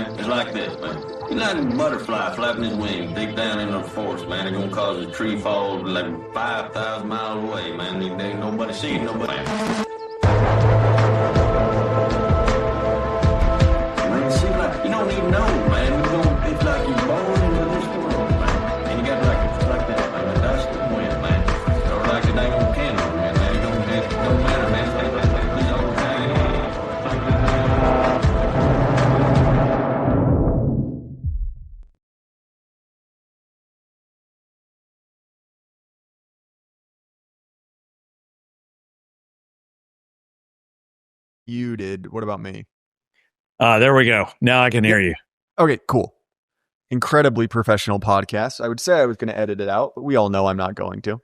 man, is like this, man. You're like a butterfly flapping his wings deep down in the forest, man. It's gonna cause a tree fall like 5,000 miles away, man. There ain't nobody seeing nobody. Man, see, like, you don't even know, man. It's like you're born into this world, man. And you got like that, man. The dust and wind, man. Or like a dang old candle, man. It don't matter, man. It's all the time. You did. What about me? There we go. Now I can hear you. Okay, cool. Incredibly professional podcast. I would say I was going to edit it out, but we all know I'm not going to.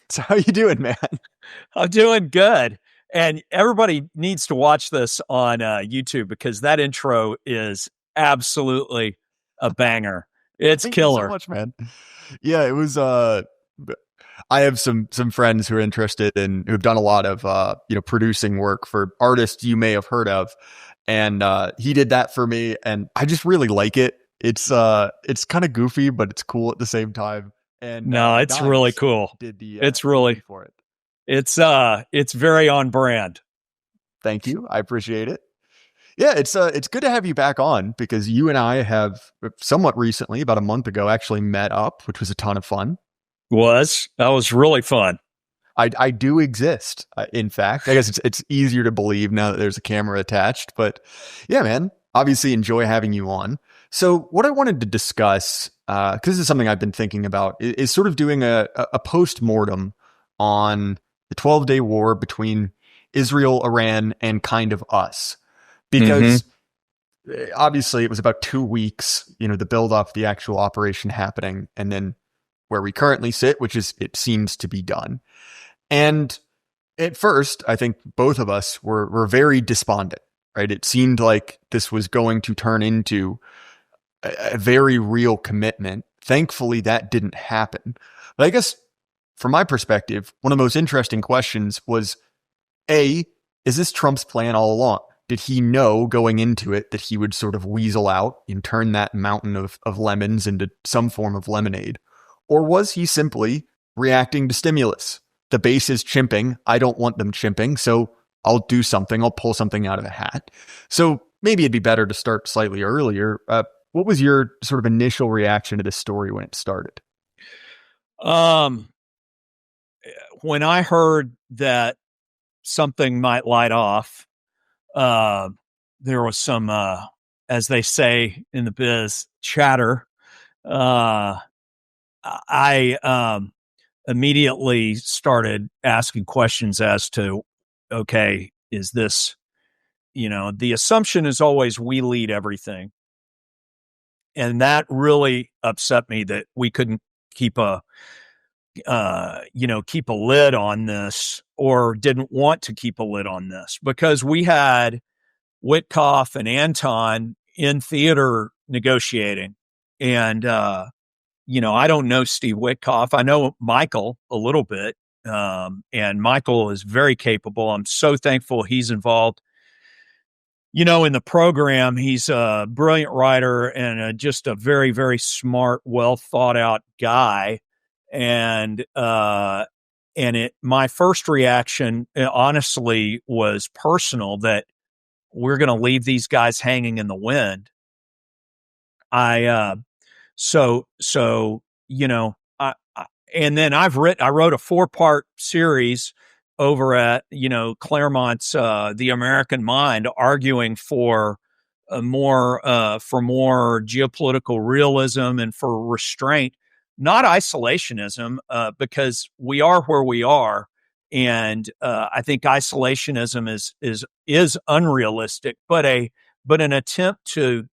So how you doing, man? I'm doing good. And everybody needs to watch this on YouTube because that intro is absolutely a banger. It's Thank killer. You so much, man. Yeah, it was. I have some friends who are interested and who've done a lot of producing work for artists you may have heard of, and he did that for me, and I just really like it. It's kind of goofy, but it's cool at the same time. And no, it's really cool. It's really for it. It's very on brand. Thank you. I appreciate it. Yeah, it's good to have you back on because you and I have somewhat recently, about a month ago, actually met up, which was a ton of fun. That was really fun. I do exist. In fact, I guess it's easier to believe now that there's a camera attached, but yeah, man, obviously enjoy having you on. So what I wanted to discuss, because this is something I've been thinking about, is sort of doing a post-mortem on the 12-day war between Israel, Iran, and kind of us. Because obviously it was about 2 weeks, the build up, the actual operation happening, and then where we currently sit, which is it seems to be done. And at first, I think both of us were very despondent, right? It seemed like this was going to turn into a very real commitment. Thankfully, that didn't happen. But I guess from my perspective, one of the most interesting questions was, A, is this Trump's plan all along? Did he know going into it that he would sort of weasel out and turn that mountain of lemons into some form of lemonade? Or was he simply reacting to stimulus? The base is chimping. I don't want them chimping, so I'll do something. I'll pull something out of the hat. So maybe it'd be better to start slightly earlier. What was your sort of initial reaction to this story when it started? When I heard that something might light off, there was some, as they say in the biz, chatter. I immediately started asking questions as to, okay, is this, the assumption is always we lead everything. And that really upset me that we couldn't keep a lid on this, or didn't want to keep a lid on this, because we had Witkoff and Anton in theater negotiating. And, I don't know Steve Witkoff. I know Michael a little bit. And Michael is very capable. I'm so thankful he's involved, in the program. He's a brilliant writer and just a very, very smart, well thought out guy. And my first reaction, honestly, was personal, that we're going to leave these guys hanging in the wind. And then I wrote a 4-part series over at, Claremont's, The American Mind, arguing for more geopolitical realism and for restraint, not isolationism, because we are where we are. And, I think isolationism is unrealistic, but an attempt to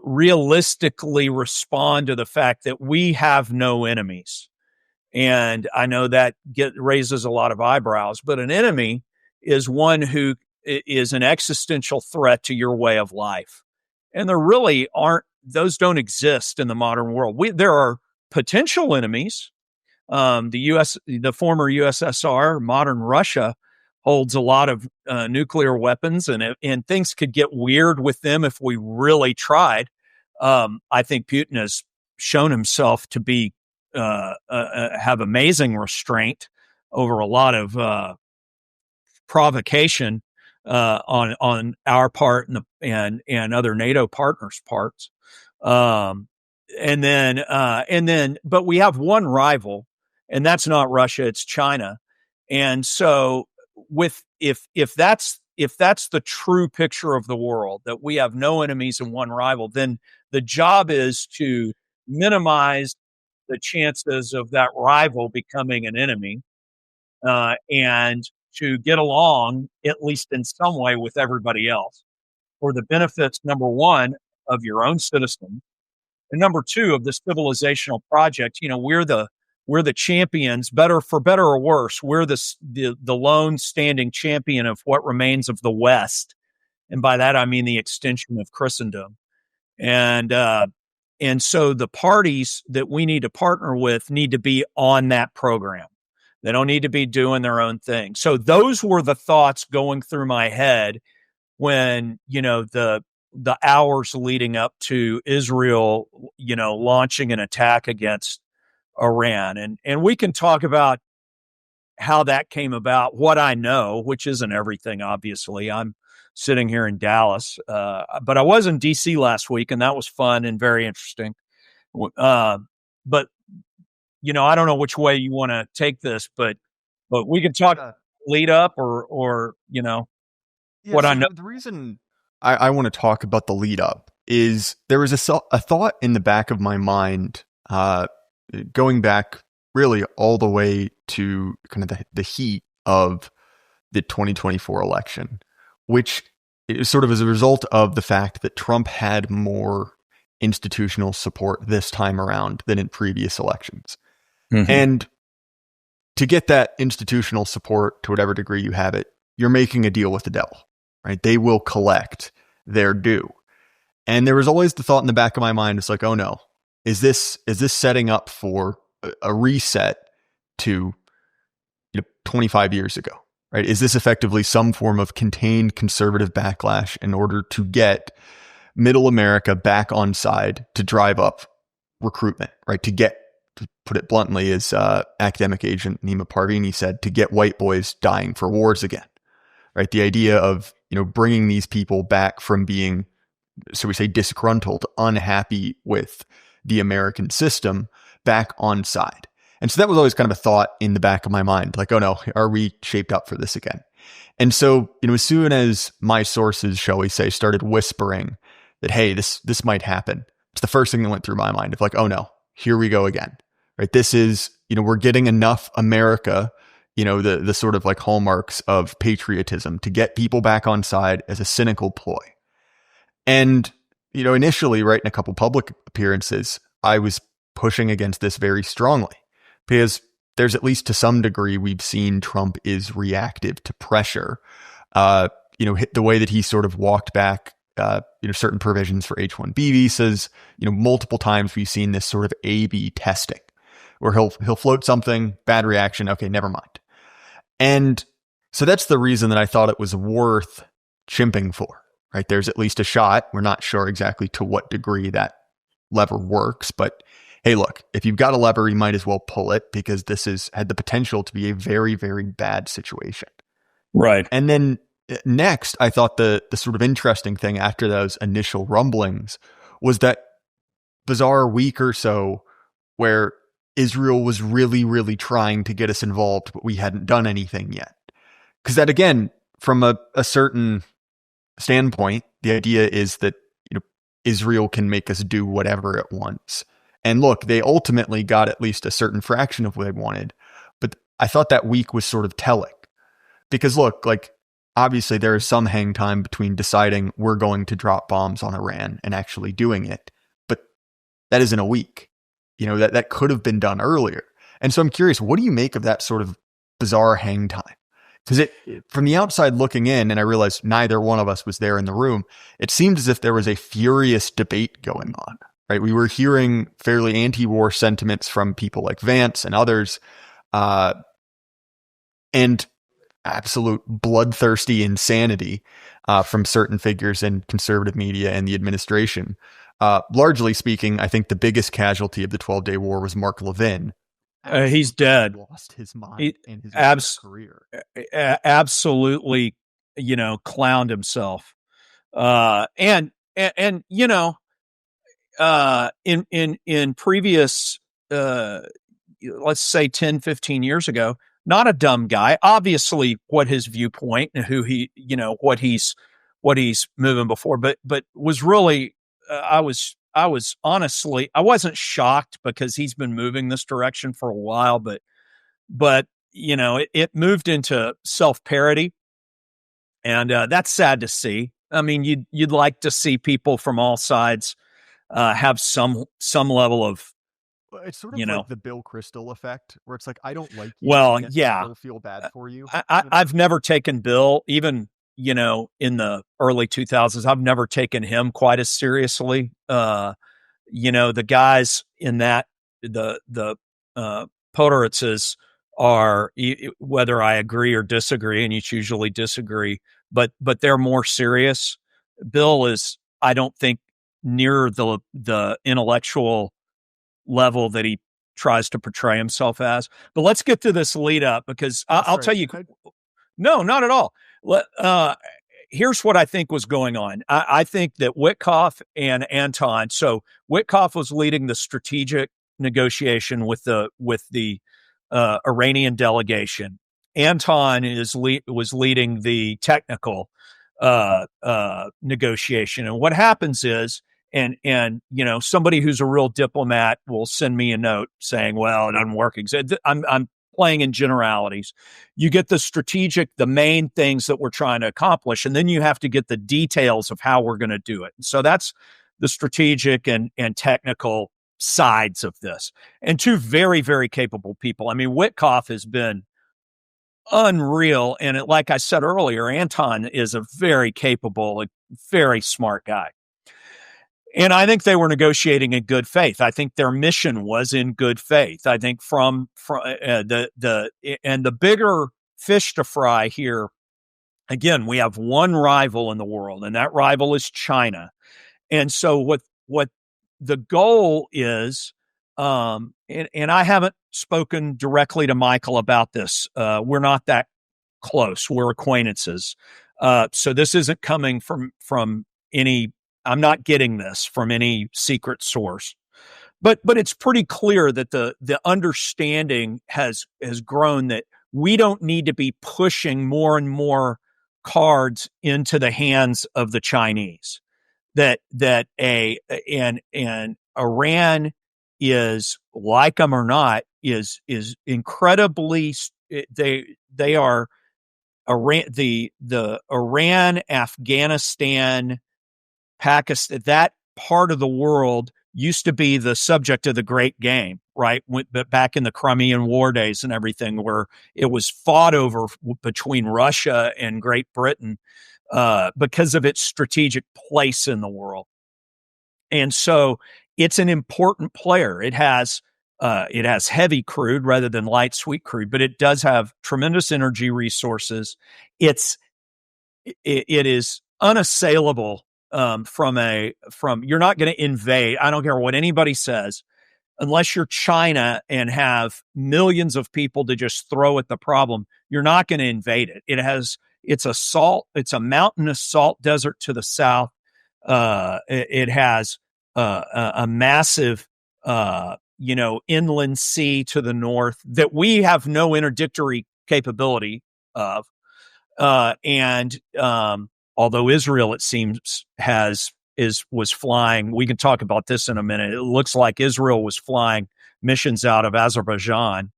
realistically respond to the fact that we have no enemies. And I know that raises a lot of eyebrows, but an enemy is one who is an existential threat to your way of life. And there really those don't exist in the modern world. There are potential enemies. The former USSR, modern Russia, holds a lot of nuclear weapons, and things could get weird with them if we really tried. I think Putin has shown himself to be have amazing restraint over a lot of provocation on our part and other NATO partners' parts. And then, but we have one rival, and that's not Russia; it's China. And so, if that's the true picture of the world, that we have no enemies and one rival, then the job is to minimize the chances of that rival becoming an enemy, and to get along, at least in some way, with everybody else for the benefits, number one, of your own citizens, and number two, of the civilizational project. We're the champions, for better or worse. We're the lone standing champion of what remains of the West, and by that I mean the extension of Christendom. And so the parties that we need to partner with need to be on that program. They don't need to be doing their own thing. So those were the thoughts going through my head when, the hours leading up to Israel, launching an attack against Iran. And we can talk about how that came about, what I know, which isn't everything, obviously. I'm sitting here in Dallas, but I was in D.C. last week, and that was fun and very interesting. But I don't know which way you want to take this, but we can talk lead up or what I know. The reason I want to talk about the lead up is there was a thought in the back of my mind, going back really all the way to kind of the heat of the 2024 election, which is sort of as a result of the fact that Trump had more institutional support this time around than in previous elections. Mm-hmm. And to get that institutional support to whatever degree you have it, you're making a deal with the devil, right? They will collect their due. And there was always the thought in the back of my mind, it's like, oh no, is this setting up for a reset to 25 years ago, right? Is this effectively some form of contained conservative backlash in order to get middle America back on side to drive up recruitment, right? To put it bluntly, as academic agent Nima Parvini said, to get white boys dying for wars again, right? The idea of, bringing these people back from being, so we say, disgruntled, unhappy with the American system, back on side. And so that was always kind of a thought in the back of my mind, like, oh no, are we shaped up for this again? And so, as soon as my sources, shall we say, started whispering that, hey, this might happen, it's the first thing that went through my mind of like, oh no, here we go again, right? This is, we're getting enough America, the sort of like hallmarks of patriotism to get people back on side as a cynical ploy. And, initially, right, in a couple public appearances, I was pushing against this very strongly because there's, at least to some degree, we've seen Trump is reactive to pressure. The way that he sort of walked back, certain provisions for H-1B visas, multiple times we've seen this sort of A/B testing where he'll float something, bad reaction. Okay, never mind. And so that's the reason that I thought it was worth chimping for, right? There's at least a shot. We're not sure exactly to what degree that lever works, but hey, look, if you've got a lever, you might as well pull it because this had the potential to be a very, very bad situation. Right. And then next, I thought the sort of interesting thing after those initial rumblings was that bizarre week or so where Israel was really, really trying to get us involved, but we hadn't done anything yet. Because that, again, from a certain standpoint, the idea is that Israel can make us do whatever it wants. And look, they ultimately got at least a certain fraction of what they wanted. But I thought that week was sort of telling. Because look, like, obviously there is some hang time between deciding we're going to drop bombs on Iran and actually doing it. But that isn't a week. That could have been done earlier. And so I'm curious, what do you make of that sort of bizarre hang time? Because from the outside looking in, and I realized neither one of us was there in the room, it seemed as if there was a furious debate going on, right? We were hearing fairly anti-war sentiments from people like Vance and others. And absolute bloodthirsty insanity from certain figures in conservative media and the administration. Largely speaking, I think the biggest casualty of the 12-Day War was Mark Levin. He's dead. Lost his mind He, and his career. Absolutely, clowned himself. And in previous, let's say 10, 15 years ago, not a dumb guy, obviously what his viewpoint and who he, what he's moving before, but was really, I was honestly, I wasn't shocked because he's been moving this direction for a while, but it moved into self-parody, and that's sad to see. I mean, you'd like to see people from all sides have some level of, it's sort of like the Bill Kristol effect, where it's like, I don't like you. Well, I still feel bad for you. I've never taken Bill, even in the early 2000s. I've never taken him quite as seriously. The guys in that the Podoritzes are, whether I agree or disagree, and you usually disagree, but they're more serious. Bill is, I don't think, near the intellectual level that he tries to portray himself as. But let's get to this lead up, because I'll tell you, no, not at all. Here's what I think was going on. I think that Witkoff and Anton. So Witkoff was leading the strategic negotiation with the Iranian delegation. Anton was leading the technical negotiation. And what happens is, and somebody who's a real diplomat will send me a note saying, "Well, it doesn't work." I'm playing in generalities. You get the strategic, the main things that we're trying to accomplish, and then you have to get the details of how we're going to do it. So that's the strategic and technical sides of this. And two very, very capable people. I mean, Witkoff has been unreal. And like I said earlier, Anton is a very capable, very smart guy. And I think they were negotiating in good faith. I think their mission was in good faith. I think from the bigger fish to fry here, again, we have one rival in the world, and that rival is China. And so what the goal is, and I haven't spoken directly to Michael about this. We're not that close. We're acquaintances. So this isn't coming from any, I'm not getting this from any secret source, but it's pretty clear that the understanding has grown that we don't need to be pushing more and more cards into the hands of the Chinese. That Iran is, like them or not, is incredibly, they are Iran, the Iran, Afghanistan, Pakistan, that part of the world used to be the subject of the great game, right? Back in the Crimean War days and everything, where it was fought over between Russia and Great Britain because of its strategic place in the world. And so it's an important player. It has heavy crude rather than light sweet crude, but it does have tremendous energy resources. It is unassailable. You're not going to invade. I don't care what anybody says, unless you're China and have millions of people to just throw at the problem. You're not going to invade it. It's a mountainous salt desert to the south. It has a massive, inland sea to the north that we have no interdictory capability of. Although Israel, it seems, was flying, we can talk about this in a minute. It looks like Israel was flying missions out of Azerbaijan,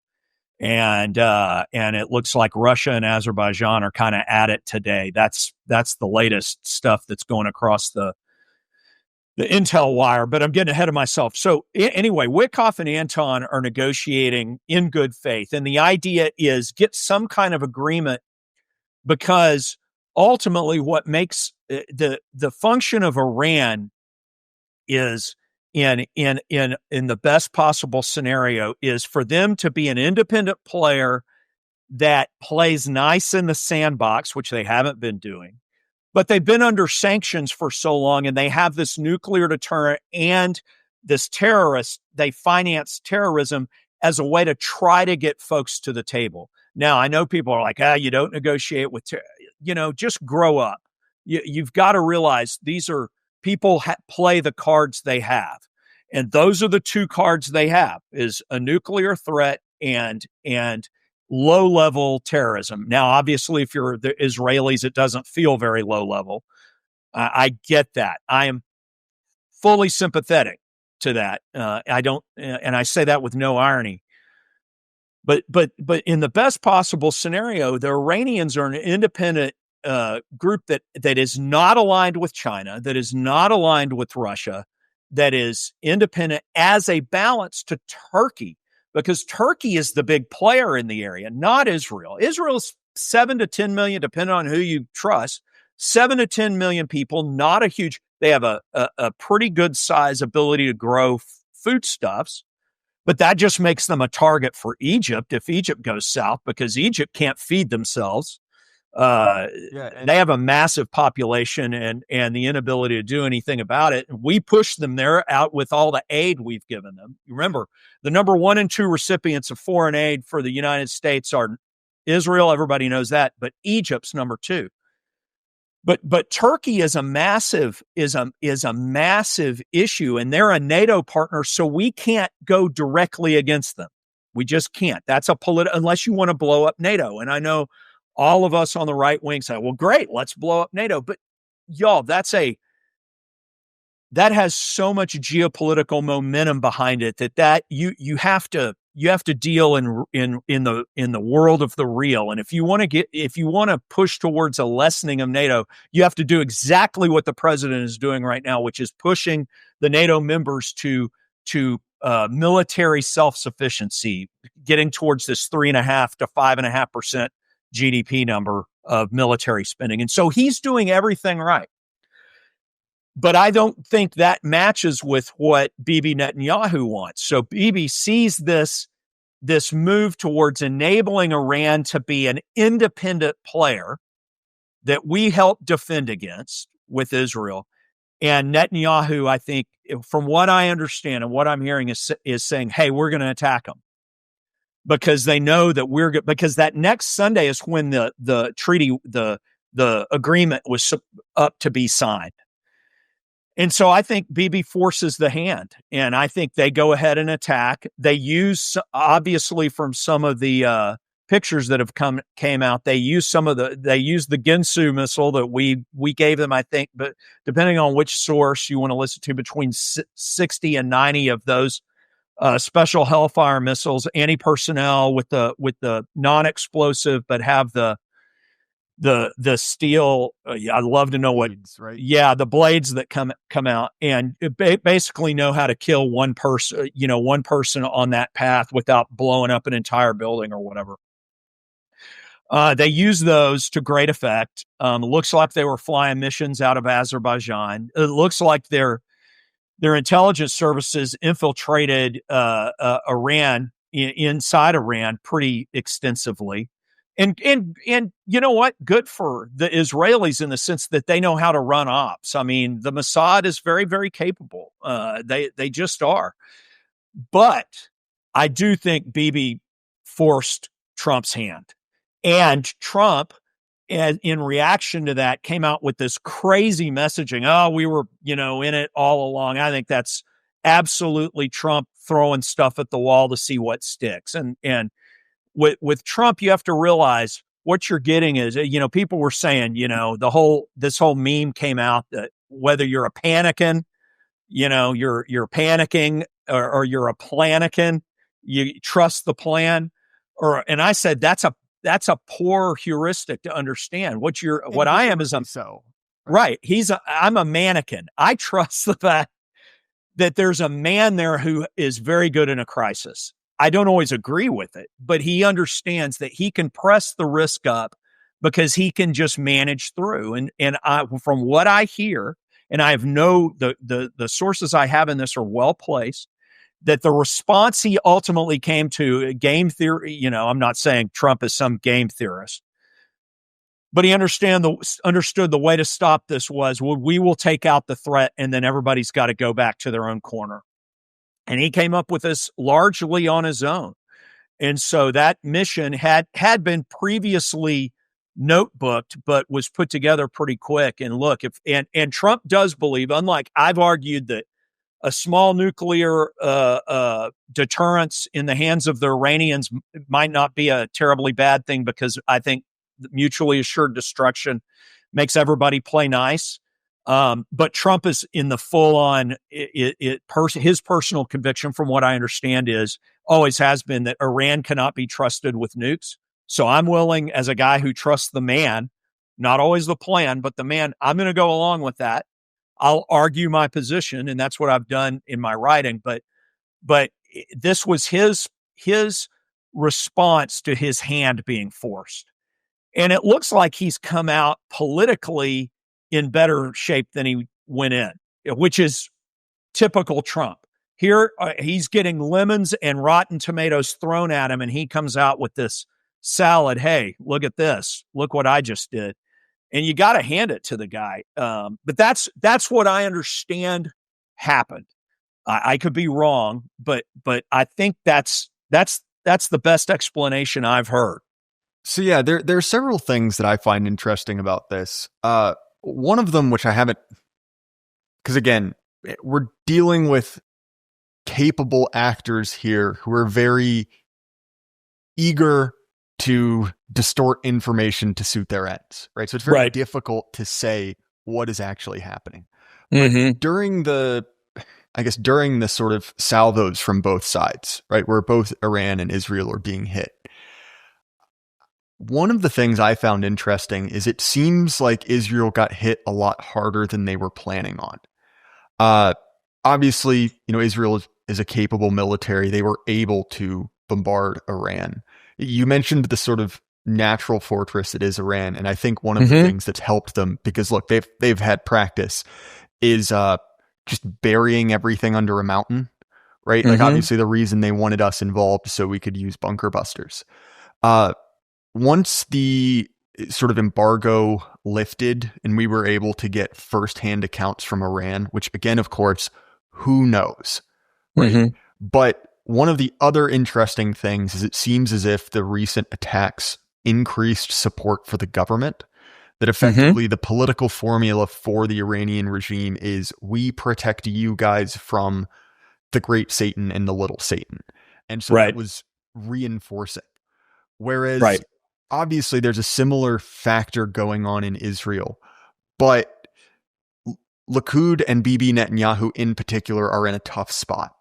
and it looks like Russia and Azerbaijan are kind of at it today. That's the latest stuff that's going across the intel wire. But I'm getting ahead of myself. So anyway, Witkoff and Anton are negotiating in good faith, and the idea is get some kind of agreement, because ultimately, what makes the function of Iran is in the best possible scenario is for them to be an independent player that plays nice in the sandbox, which they haven't been doing, but they've been under sanctions for so long, and they have this nuclear deterrent and this terrorist. They finance terrorism as a way to try to get folks to the table. Now, I know people are like, you don't negotiate with, just grow up. You've got to realize these are people play the cards they have. And those are the two cards they have, is a nuclear threat and low-level terrorism. Now, obviously, if you're the Israelis, it doesn't feel very low-level. I get that. I am fully sympathetic to that. I don't, and I say that with no irony. But in the best possible scenario, the Iranians are an independent group that is not aligned with China, that is not aligned with Russia, that is independent as a balance to Turkey, because Turkey is the big player in the area, not Israel. Israel's 7 to 10 million, depending on who you trust, 7 to 10 million people, not a huge, they have a pretty good size ability to grow foodstuffs, but that just makes them a target for Egypt if Egypt goes south, because Egypt can't feed themselves. They have a massive population and the inability to do anything about it. We push them there out with all the aid we've given them. Remember, the number 1 and 2 recipients of foreign aid for the United States are Israel. Everybody knows that, but Egypt's number 2. But Turkey is a massive issue, and they're a NATO partner, so we can't go directly against them. We just can't. That's unless you want to blow up NATO. And I know all of us on the right wing say, well, great, let's blow up NATO. But y'all, that has so much geopolitical momentum behind it that you have to deal in the world of the real. And if you want to push towards a lessening of NATO, you have to do exactly what the president is doing right now, which is pushing the NATO members to military self-sufficiency, getting towards this 3.5 to 5.5% GDP number of military spending. And so he's doing everything right. But I don't think that matches with what Bibi Netanyahu wants. So Bibi sees this move towards enabling Iran to be an independent player that we help defend against with Israel. And Netanyahu, I think, from what I understand and what I'm hearing, is saying, hey, we're going to attack them. Because they know that because that next Sunday is when the treaty, the agreement was up to be signed. And so I think Bibi forces the hand, and I think they go ahead and attack. They use, obviously, from some of the pictures that have came out, they use the Ginsu missile that we gave them, I think, but depending on which source you want to listen to, between 60 and 90 of those special Hellfire missiles, anti-personnel with the non-explosive, but have the steel. I'd love to know what. Blades, right? Yeah, the blades that come out and basically know how to kill one person on that path without blowing up an entire building or whatever. They use those to great effect. It looks like they were flying missions out of Azerbaijan. It looks like their intelligence services infiltrated Iran, inside Iran, pretty extensively. And you know what? Good for the Israelis in the sense that they know how to run ops. I mean, the Mossad is very, very capable. They just are. But I do think Bibi forced Trump's hand. And Trump, in reaction to that, came out with this crazy messaging. Oh, we were, in it all along. I think that's absolutely Trump throwing stuff at the wall to see what sticks. And with Trump, you have to realize what you're getting is, people were saying, this whole meme came out that whether you're a panican, you're panicking or you're a planican, you trust the plan, and I said, that's a poor heuristic to understand what I am is right. I'm a mannequin. I trust the fact that there's a man there who is very good in a crisis. I don't always agree with it, but he understands that he can press the risk up because he can just manage through. And from what I hear, and I have the sources I have in this are well placed, that the response he ultimately came to, game theory, I'm not saying Trump is some game theorist, but he understood the way to stop this was, well, we will take out the threat and then everybody's got to go back to their own corner. And he came up with this largely on his own. And so that mission had been previously notebooked, but was put together pretty quick. And look, and Trump does believe, unlike I've argued that a small nuclear deterrence in the hands of the Iranians might not be a terribly bad thing, because I think mutually assured destruction makes everybody play nice. But Trump is in the full on, his personal conviction, from what I understand, always has been that Iran cannot be trusted with nukes. So I'm willing, as a guy who trusts the man, not always the plan, but the man, I'm going to go along with that. I'll argue my position, and that's what I've done in my writing. But this was his response to his hand being forced. And it looks like he's come out politically in better shape than he went in, which is typical Trump. Here, he's getting lemons and rotten tomatoes thrown at him, and he comes out with this salad. Hey, look at this. Look what I just did. And you got to hand it to the guy. But that's what I understand happened. I could be wrong, but I think that's the best explanation I've heard. So yeah, there are several things that I find interesting about this. One of them, which I haven't, because again, we're dealing with capable actors here who are very eager to distort information to suit their ends, right? So it's very difficult to say what is actually happening. But during the sort of salvos from both sides, right, where both Iran and Israel are being hit, one of the things I found interesting is it seems like Israel got hit a lot harder than they were planning on. Obviously, Israel is a capable military. They were able to bombard Iran. You mentioned the sort of natural fortress that is Iran, and I think one of the things that's helped them, because look, they've had practice, is just burying everything under a mountain, right? Like obviously the reason they wanted us involved so we could use bunker busters. Once the sort of embargo lifted and we were able to get firsthand accounts from Iran, which again, of course, who knows, right? But one of the other interesting things is it seems as if the recent attacks increased support for the government, that effectively the political formula for the Iranian regime is, we protect you guys from the great Satan and the little Satan. And so that was reinforcing. Whereas obviously there's a similar factor going on in Israel, but Likud and Bibi Netanyahu in particular are in a tough spot,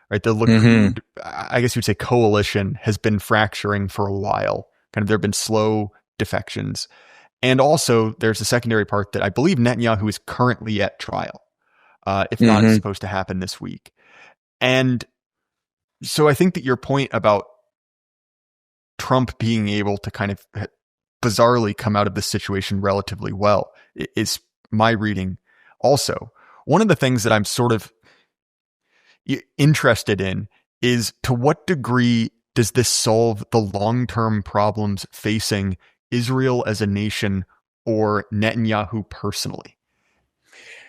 right? The Likud, I guess you'd say, coalition has been fracturing for a while. Kind of, there have been slow defections. And also there's a secondary part that I believe Netanyahu is currently at trial, if not it's supposed to happen this week. And so I think that your point about Trump being able to kind of bizarrely come out of this situation relatively well is my reading. Also, one of the things that I'm sort of interested in is, to what degree does this solve the long-term problems facing Israel as a nation or Netanyahu personally?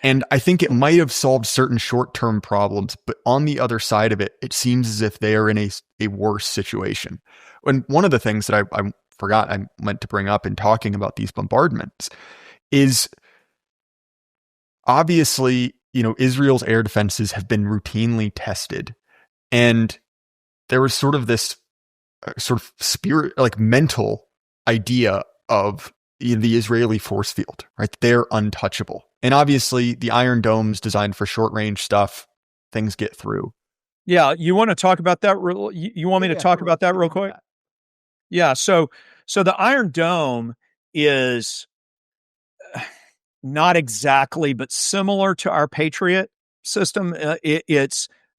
And I think it might have solved certain short-term problems, but on the other side of it, it seems as if they are in a worse situation. And one of the things that I forgot I meant to bring up in talking about these bombardments is, obviously, Israel's air defenses have been routinely tested. And there was sort of this sort of spirit, like mental idea of the Israeli force field, right? They're untouchable. And obviously the Iron Dome's designed for short range stuff. Things get through. Yeah. You want to talk about that? You want me to talk about that real quick? Yeah. So the Iron Dome is not exactly, but similar to our Patriot system.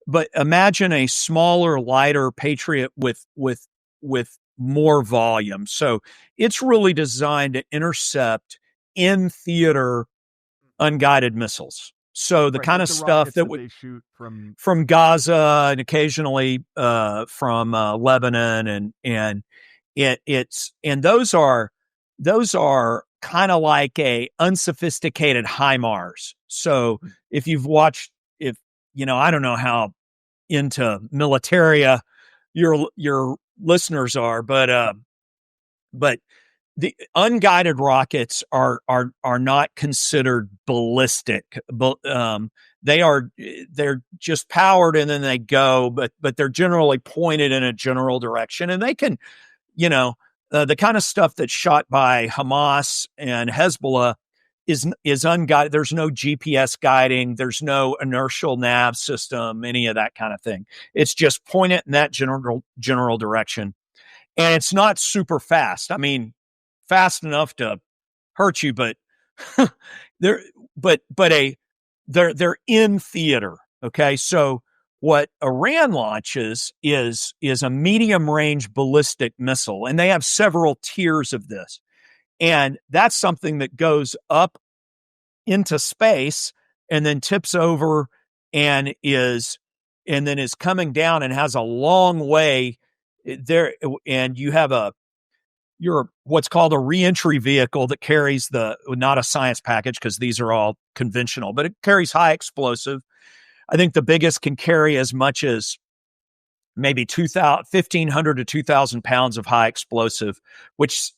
But imagine a smaller, lighter Patriot with more volume. So it's really designed to intercept in theater unguided missiles. So the Right, kind like of the stuff rockets that that would they shoot from Gaza and occasionally from Lebanon, and those are kind of like a unsophisticated HIMARS. So if you've watched, if I don't know how into militaria your listeners are, but the unguided rockets are not considered ballistic. But they're just powered and then they go, but they're generally pointed in a general direction, and they can, the kind of stuff that's shot by Hamas and Hezbollah is unguided. There's no GPS guiding. There's no inertial nav system, any of that kind of thing. It's just point it in that general direction, and it's not super fast. I mean, fast enough to hurt you, but they're they're in theater. Okay, so what Iran launches is a medium range ballistic missile, and they have several tiers of this, and that's something that goes up into space and then tips over and then is coming down and has a long way there, and you have you're what's called a reentry vehicle that carries not a science package, because these are all conventional, but it carries high explosive. I think the biggest can carry as much as maybe 1,500 to 2,000 pounds of high explosive, which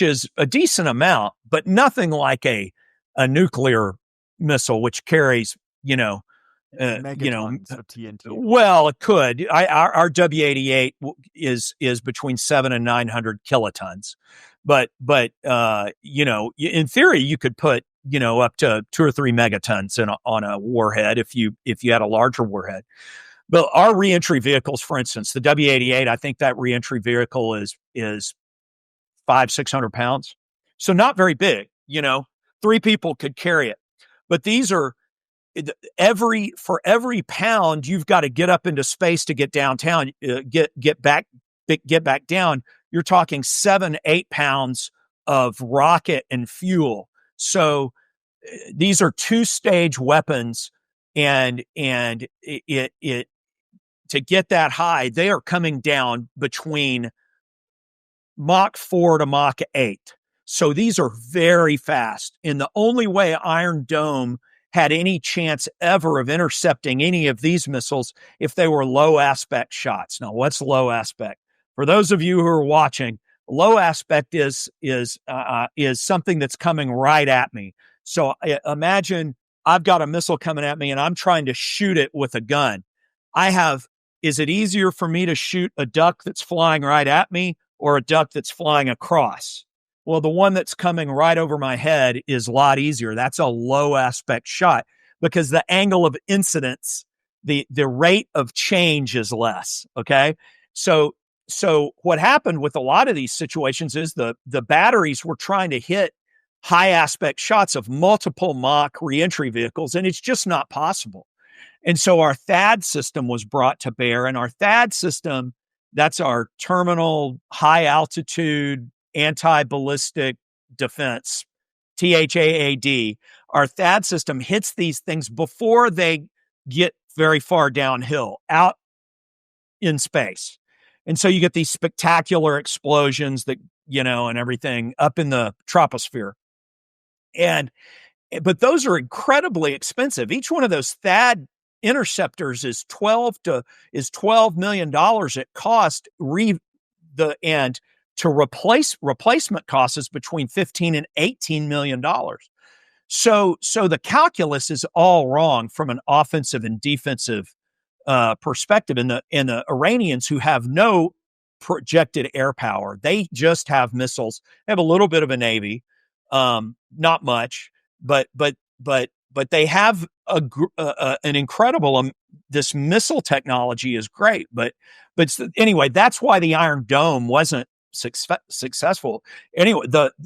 is a decent amount, but nothing like a nuclear missile, which carries, megatons of TNT. Well, it could. Our W-88 is between 700 and 900 kilotons, but in theory, you could put up to 2 or 3 megatons on a warhead if you had a larger warhead. But our reentry vehicles, for instance, the W-88, I think that reentry vehicle is 500-600 pounds, so not very big. 3 people could carry it, but these are for every pound you've got to get up into space to get downtown, get back down. You're talking 7-8 pounds of rocket and fuel. So these are 2-stage weapons, and it to get that high, they are coming down between Mach 4 to Mach 8. So these are very fast. And the only way Iron Dome had any chance ever of intercepting any of these missiles if they were low aspect shots. Now, what's low aspect? For those of you who are watching, low aspect is something that's coming right at me. So imagine I've got a missile coming at me and I'm trying to shoot it with a gun. Is it easier for me to shoot a duck that's flying right at me or a duck that's flying across? Well, the one that's coming right over my head is a lot easier. That's a low aspect shot because the angle of incidence, the rate of change is less. Okay. So what happened with a lot of these situations is the batteries were trying to hit high aspect shots of multiple Mach reentry vehicles, and it's just not possible. And so our THAAD system was brought to bear, and our THAAD system, that's our terminal high altitude anti-ballistic defense, THAAD. Our THAAD system hits these things before they get very far downhill, out in space. And so you get these spectacular explosions that, and everything up in the troposphere. But those are incredibly expensive. Each one of those THAAD interceptors is $12 million at cost. And to replacement cost is between $15 and $18 million. So the calculus is all wrong from an offensive and defensive perspective. And the Iranians, who have no projected air power, they just have missiles. They have a little bit of a navy, not much, but they have an incredible. This missile technology is great, but anyway, that's why the Iron Dome wasn't successful. Anyway,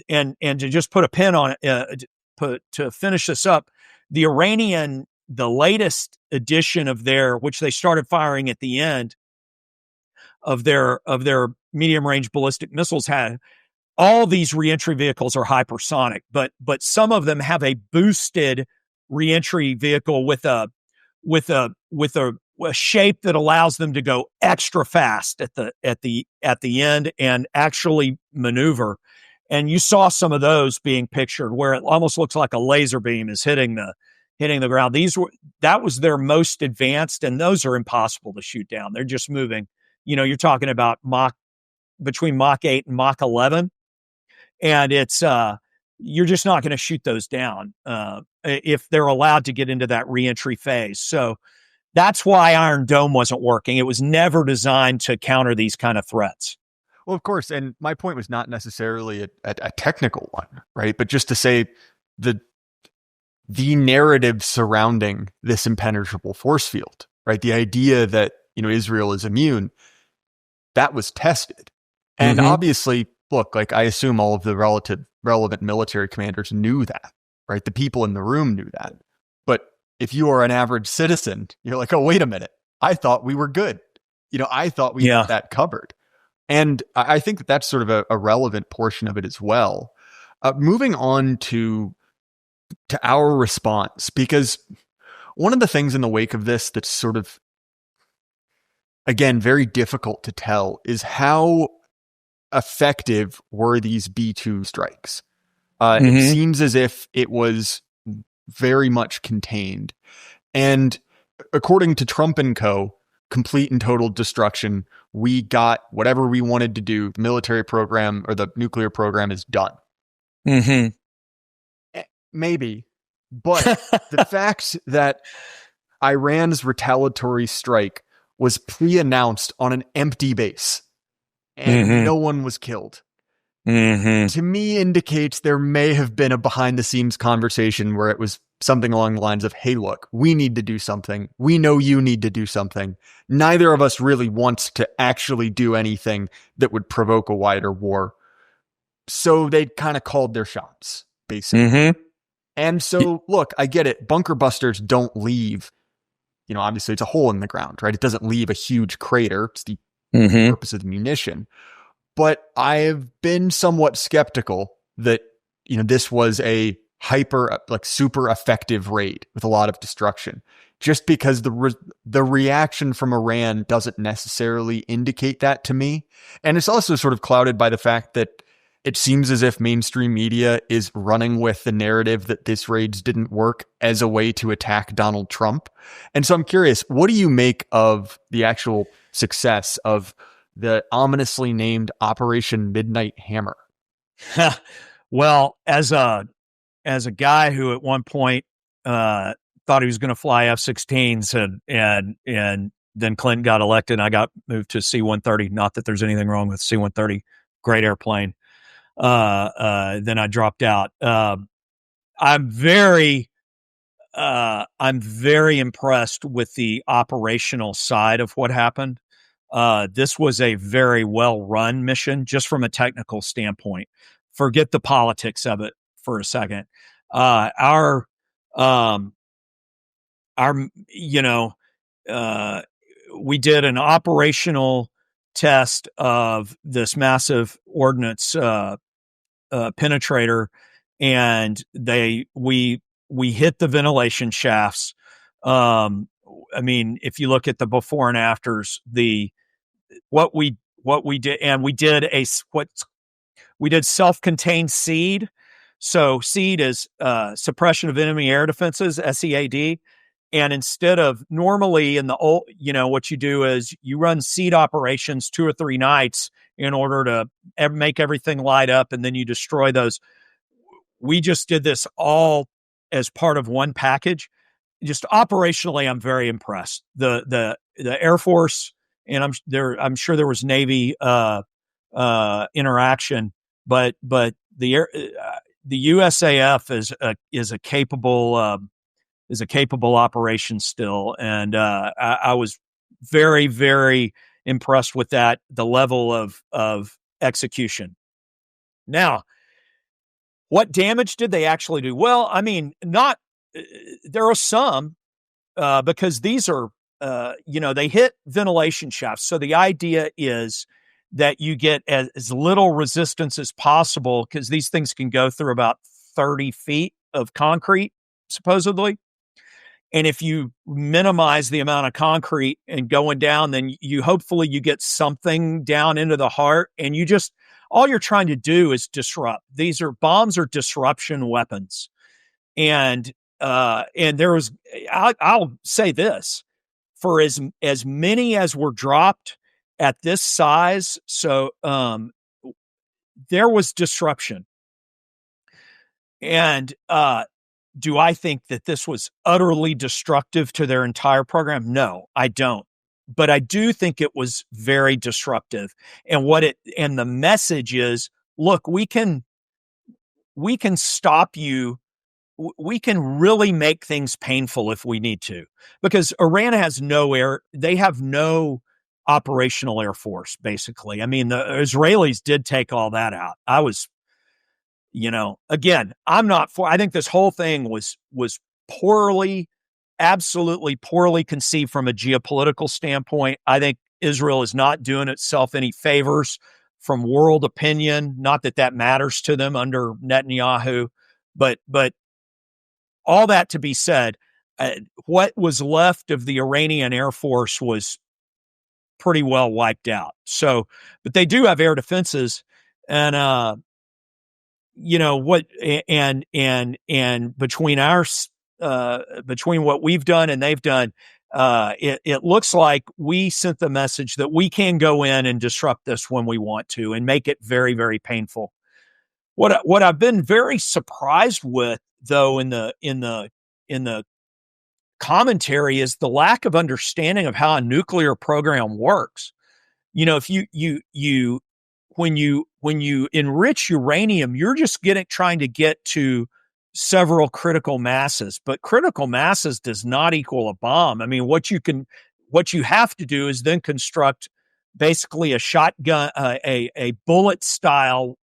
and to just put a pin on it, to finish this up, the latest edition of which they started firing at the end of their medium range ballistic missiles, had all these reentry vehicles are hypersonic, but some of them have a boosted reentry vehicle with a shape that allows them to go extra fast at the end and actually maneuver. And you saw some of those being pictured where it almost looks like a laser beam is hitting the ground. That was their most advanced, and those are impossible to shoot down. They're just moving. You're talking about between Mach 8 and Mach 11, and it's you're just not going to shoot those down if they're allowed to get into that reentry phase. So that's why Iron Dome wasn't working. It was never designed to counter these kind of threats. Well, of course, and my point was not necessarily a technical one, right? But just to say the narrative surrounding this impenetrable force field, right? The idea that, Israel is immune, that was tested. And obviously, look, like, I assume all of the relevant military commanders knew that, right? The people in the room knew that. But if you are an average citizen, you're like, oh, wait a minute. I thought we were good. I thought we had that covered. And I think that that's sort of a relevant portion of it as well. Moving on to our response, because one of the things in the wake of this that's sort of, again, very difficult to tell is how effective were these B-2 strikes. It seems as if it was very much contained. And according to Trump and co., complete and total destruction. We got whatever we wanted to do. The military program or the nuclear program is done. Maybe. But the fact that Iran's retaliatory strike was pre-announced on an empty base and no one was killed, to me indicates there may have been a behind-the-scenes conversation where it was something along the lines of, hey, look, we need to do something. We know you need to do something. Neither of us really wants to actually do anything that would provoke a wider war. So they kind of called their shots, basically. And so, look, I get it. Bunker busters don't leave, obviously it's a hole in the ground, right? It doesn't leave a huge crater. It's the purpose of the munition. But I've been somewhat skeptical that, this was a super effective raid with a lot of destruction, just because the reaction from Iran doesn't necessarily indicate that to me. And it's also sort of clouded by the fact that it seems as if mainstream media is running with the narrative that this raids didn't work as a way to attack Donald Trump. And so I'm curious, what do you make of the actual success of the ominously named Operation Midnight Hammer? Well, as a guy who at one point thought he was going to fly F-16s and then Clinton got elected and I got moved to C-130. Not that there's anything wrong with C-130, great airplane. Then I dropped out. I'm very impressed with the operational side of what happened. This was a very well-run mission, just from a technical standpoint. Forget the politics of it for a second. We did an operational test of this massive ordnance penetrator, and we hit the ventilation shafts. If you look at the before and afters, what we did, and we did self-contained SEAD. So SEAD is suppression of enemy air defenses, SEAD. And instead of normally in the old, what you do is you run SEAD operations 2 or 3 nights in order to make everything light up, and then you destroy those. We just did this all as part of one package. Just operationally, I'm very impressed. The Air Force, and I'm sure there was Navy interaction, but the USAF is a capable operation still, and I was very, very impressed with that, the level of execution. Now, what damage did they actually do? Well, there are some because these are they hit ventilation shafts. So the idea is that you get as little resistance as possible, because these things can go through about 30 feet of concrete, supposedly. And if you minimize the amount of concrete and going down, then hopefully you get something down into the heart, and all you're trying to do is disrupt. Bombs are disruption weapons. And I'll say this, for as many as were dropped at this size, so there was disruption. And do I think that this was utterly destructive to their entire program? No, I don't. But I do think it was very disruptive. And the message is, look, we can stop you. We can really make things painful if we need to, because Iran has they have no operational air force, basically. I mean, the Israelis did take all that out. Again, I think this whole thing was absolutely poorly conceived from a geopolitical standpoint. I think Israel is not doing itself any favors from world opinion. Not that matters to them under Netanyahu, but all that to be said, what was left of the Iranian Air Force was pretty well wiped out. So, but they do have air defenses, and between what we've done and they've done, it looks like we sent the message that we can go in and disrupt this when we want to and make it very, very painful. What I've been very surprised with, though, in the commentary, is the lack of understanding of how a nuclear program works. If when you enrich uranium, you're just trying to get to several critical masses, but critical masses does not equal a bomb. I mean, what you have to do is then construct basically a shotgun, a bullet style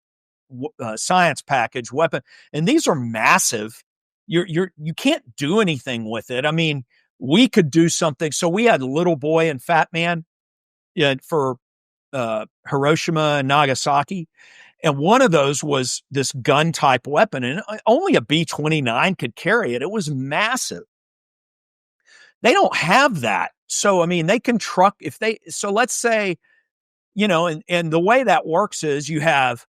science package weapon, and these are massive. You can't do anything with it. I mean, we could do something. So we had Little Boy and Fat Man for Hiroshima and Nagasaki, and one of those was this gun type weapon, and only a B-29 could carry it. It was massive. They don't have that. So I mean, they can truck so let's say, and the way that works is you have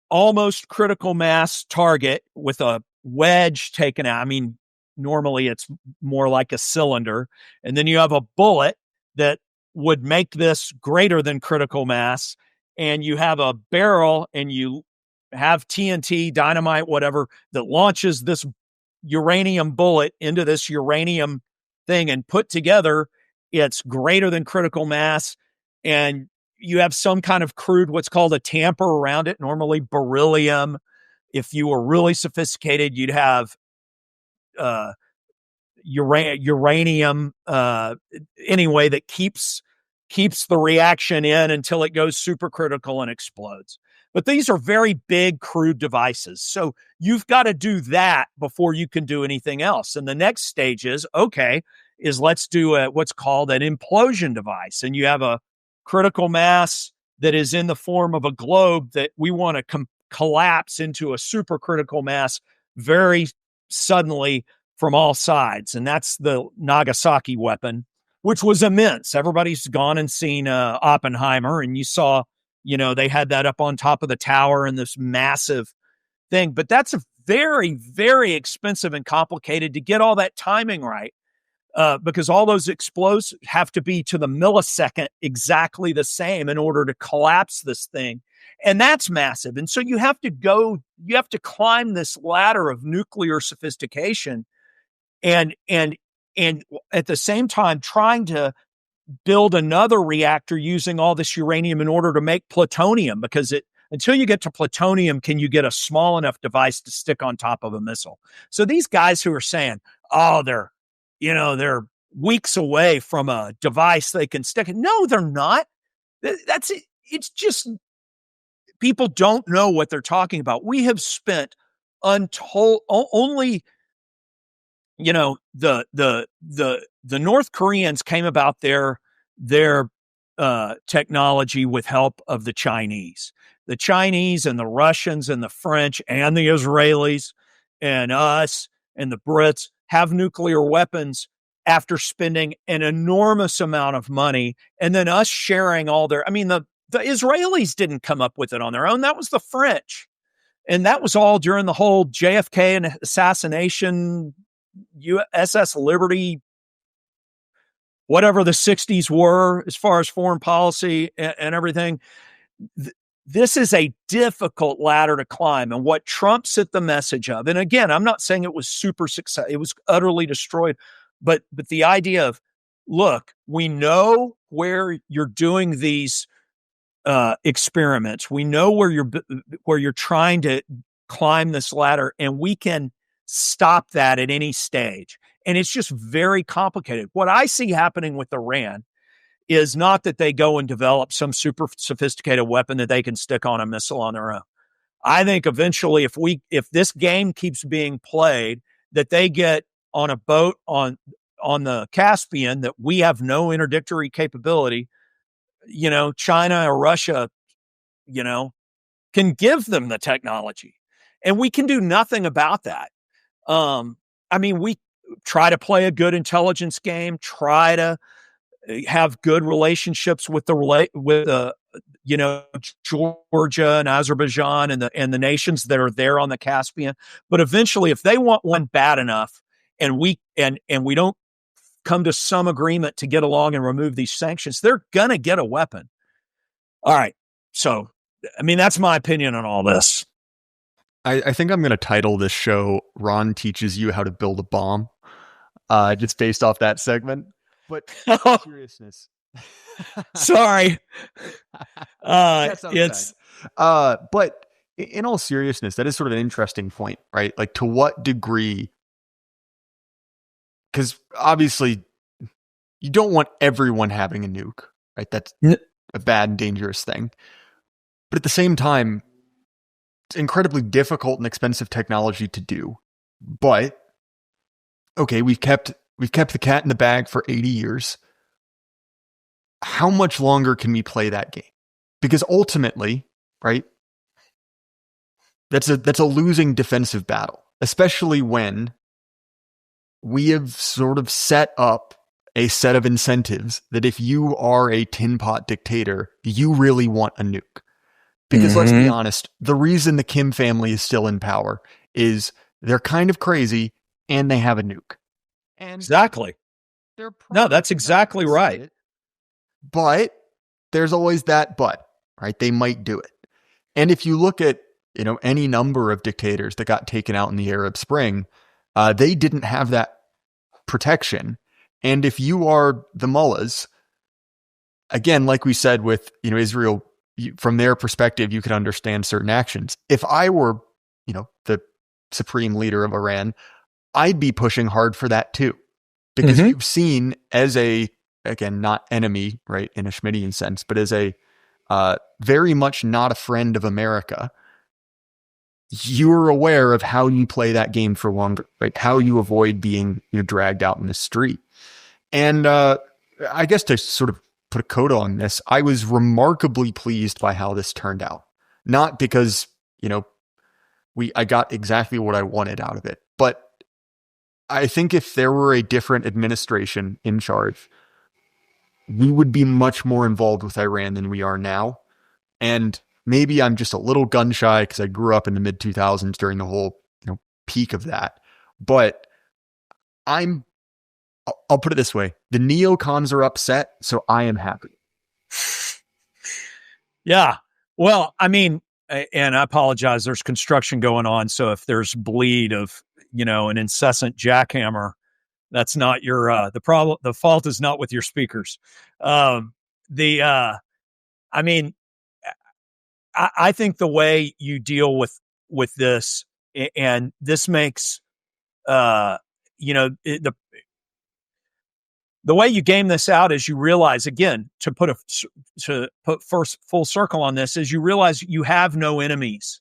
almost critical mass target with a wedge taken out. I mean, normally it's more like a cylinder. And then you have a bullet that would make this greater than critical mass. And you have a barrel, and you have TNT, dynamite, whatever, that launches this uranium bullet into this uranium thing, and put together, it's greater than critical mass. And you have some kind of crude, what's called a tamper around it, normally beryllium. If you were really sophisticated, you'd have uranium, anyway, that keeps the reaction in until it goes supercritical and explodes. But these are very big, crude devices. So you've got to do that before you can do anything else. And the next stage is let's do what's called an implosion device. And you have a critical mass that is in the form of a globe that we want to collapse into a supercritical mass very suddenly from all sides. And that's the Nagasaki weapon, which was immense. Everybody's gone and seen Oppenheimer, and you saw, they had that up on top of the tower and this massive thing. But that's a very, very expensive and complicated to get all that timing right. Because all those explosives have to be to the millisecond exactly the same in order to collapse this thing. And that's massive. And so you have to climb this ladder of nuclear sophistication, and at the same time trying to build another reactor using all this uranium in order to make plutonium, because until you get to plutonium, can you get a small enough device to stick on top of a missile? So these guys who are saying, they're weeks away from a device they can stick it. No, they're not. That's it. It's just people don't know what they're talking about. We have spent only, the North Koreans came about their technology with help of the Chinese and the Russians and the French and the Israelis and us and the Brits have nuclear weapons after spending an enormous amount of money, and then us sharing all their, I mean, the Israelis didn't come up with it on their own. That was the French. And that was all during the whole JFK and assassination, USS Liberty, whatever the 60s were as far as foreign policy and everything. This is a difficult ladder to climb. And what Trump sent the message of, and again, I'm not saying it was super successful, it was utterly destroyed, but the idea of, look, we know where you're doing these experiments. We know where you're trying to climb this ladder, and we can stop that at any stage. And it's just very complicated. What I see happening with Iran is not that they go and develop some super sophisticated weapon that they can stick on a missile on their own. I think eventually, if this game keeps being played, that they get on a boat on the Caspian that we have no interdictory capability, China or Russia, can give them the technology, and we can do nothing about that. We try to play a good intelligence game, try to have good relationships with Georgia and Azerbaijan and the nations that are there on the Caspian. But eventually, if they want one bad enough, and we don't come to some agreement to get along and remove these sanctions, they're gonna get a weapon. All right. So, that's my opinion on all this. I think I'm going to title this show "Ron Teaches You How to Build a Bomb," just based off that segment. But seriousness, sorry, it's but in all seriousness, that is sort of an interesting point, right? Like, to what degree? Because obviously, you don't want everyone having a nuke, right? That's a bad and dangerous thing. But at the same time, it's incredibly difficult and expensive technology to do. But okay, we've kept the cat in the bag for 80 years. How much longer can we play that game? Because ultimately, right, that's a losing defensive battle, especially when we have sort of set up a set of incentives that if you are a tin pot dictator, you really want a nuke. Because let's be honest, the reason the Kim family is still in power is they're kind of crazy and they have a nuke. And exactly. No, that's exactly right. But there's always that but, right? They might do it. And if you look at, any number of dictators that got taken out in the Arab Spring, they didn't have that protection. And if you are the mullahs, again, like we said with, Israel, from their perspective, you could understand certain actions. If I were, the supreme leader of Iran, I'd be pushing hard for that too. Because you've seen as again, not enemy, right, in a Schmittian sense, but as a very much not a friend of America, you're aware of how you play that game for longer, right? How you avoid being dragged out in the street. And I guess to sort of put a coda on this, I was remarkably pleased by how this turned out. Not because, I got exactly what I wanted out of it, but I think if there were a different administration in charge, we would be much more involved with Iran than we are now. And maybe I'm just a little gun shy because I grew up in the mid 2000s during the whole peak of that. But I'll put it this way. The neocons are upset, so I am happy. Yeah. Well, and I apologize, there's construction going on. So if there's bleed of, an incessant jackhammer, that's not your, the problem. The fault is not with your speakers. I think the way you deal with this, and this makes, the way you game this out is you realize, again, to put first full circle on this, is you realize you have no enemies.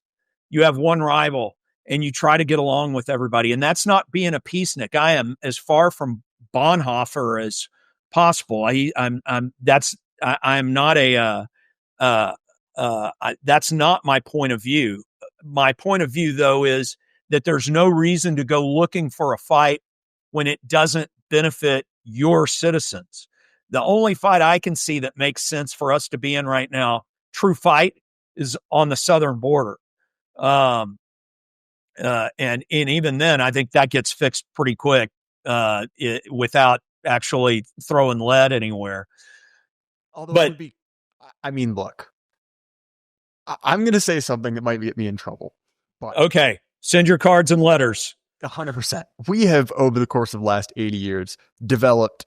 You have one rival, and you try to get along with everybody. And that's not being a peacenik. I am as far from Bonhoeffer as possible. I'm not that's not my point of view. My point of view, though, is that there's no reason to go looking for a fight when it doesn't benefit your citizens. The only fight I can see that makes sense for us to be in right now, true fight, is on the southern border. And even then, I think that gets fixed pretty quick without actually throwing lead anywhere. Although it would be, I mean, look, I'm going to say something that might get me in trouble. But okay, send your cards and letters. 100%. We have, over the course of the last 80 years, developed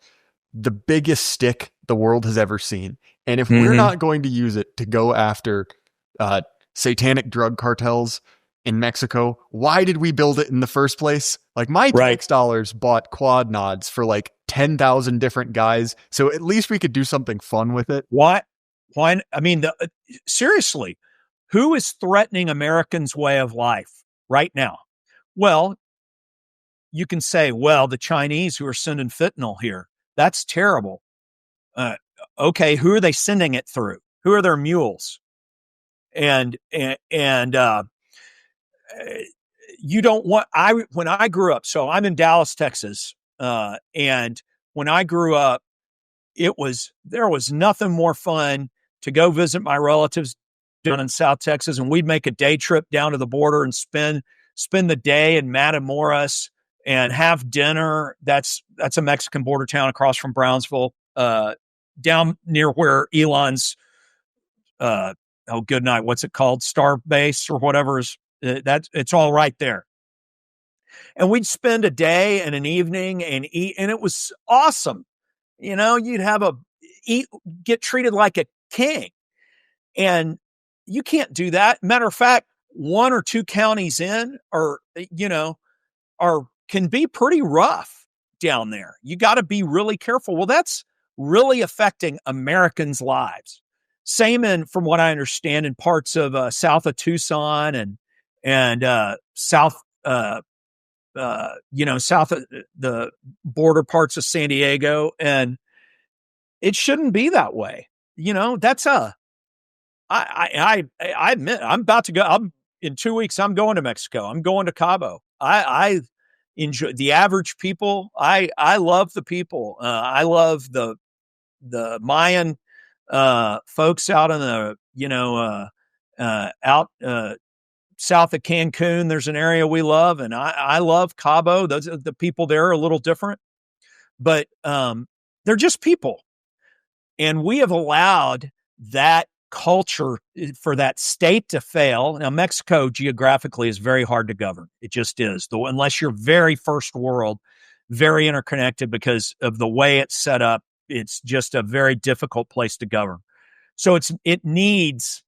the biggest stick the world has ever seen. And if we're not going to use it to go after satanic drug cartels in Mexico, why did we build it in the first place? Like, my tax dollars bought quad nods for like 10,000 different guys. So at least we could do something fun with it. Why? I mean, seriously, who is threatening Americans' way of life right now? Well, you can say, well, the Chinese who are sending fentanyl here, that's terrible. Okay, who are they sending it through? Who are their mules? And you don't want, when I grew up, so I'm in Dallas, Texas. And when I grew up, there was nothing more fun to go visit my relatives down in South Texas. And we'd make a day trip down to the border and spend the day in Matamoros and have dinner. That's a Mexican border town across from Brownsville, down near where Elon's, good night. What's it called? Star Base or whatever is it's all right there. And we'd spend a day and an evening and eat, and it was awesome. You know, you'd get treated like a king, and you can't do that. Matter of fact, 1 or 2 counties in can be pretty rough down there. You got to be really careful. Well, that's really affecting Americans' lives. Same from what I understand, in parts of south of Tucson and south, south of the border parts of San Diego. And it shouldn't be that way. I admit, I'm about to go. In 2 weeks, I'm going to Mexico. I'm going to Cabo. I enjoy the average people. I love the people. I love the Mayan folks out in the out south of Cancun. There's an area we love, and I love Cabo. The people there are a little different, but they're just people, and we have allowed that culture for that state to fail. Now, Mexico geographically is very hard to govern. It just is, unless you're very first world, very interconnected because of the way it's set up. It's just a very difficult place to govern. So it needs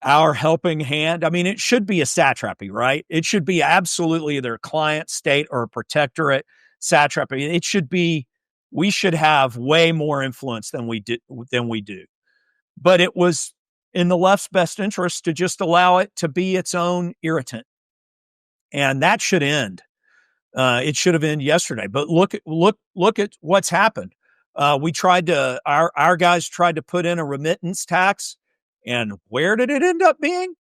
our helping hand. I mean, it should be a satrapy, right? It should be absolutely either a client state or a protectorate satrapy. We should have way more influence than we do. But it was in the left's best interest to just allow it to be its own irritant. And that should end. It should have ended yesterday. But look at what's happened. Our guys tried to put in a remittance tax, and where did it end up being?